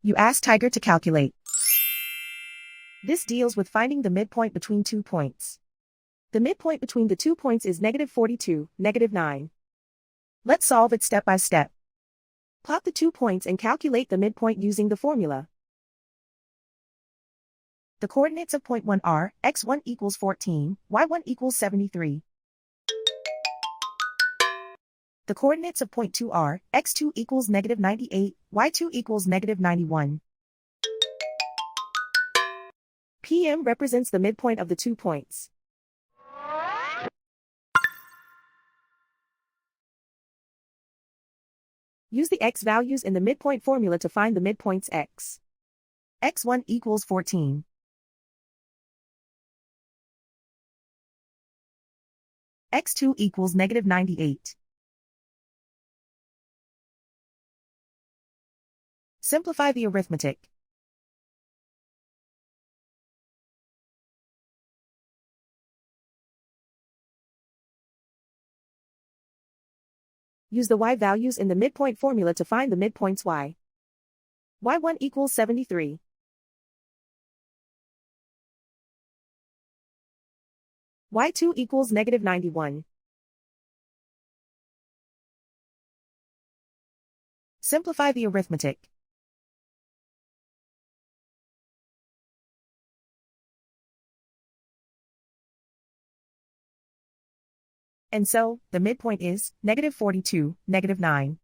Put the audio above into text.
You ask Tiger to calculate. This deals with finding the midpoint between 2 points. The midpoint between the 2 points is -42, -9. Let's solve it step by step. Plot the 2 points and calculate the midpoint using the formula. The coordinates of point 1 are x1 equals 14, y1 equals 73. The coordinates of point 2 are x2 equals -98, y2 equals -91. PM represents the midpoint of the 2 points. Use the x values in the midpoint formula to find the midpoints x. x1 equals 14. x2 equals -98. Simplify the arithmetic. Use the y values in the midpoint formula to find the midpoints y. y1 equals 73. y2 equals -91. Simplify the arithmetic. And so, the midpoint is -42, -9.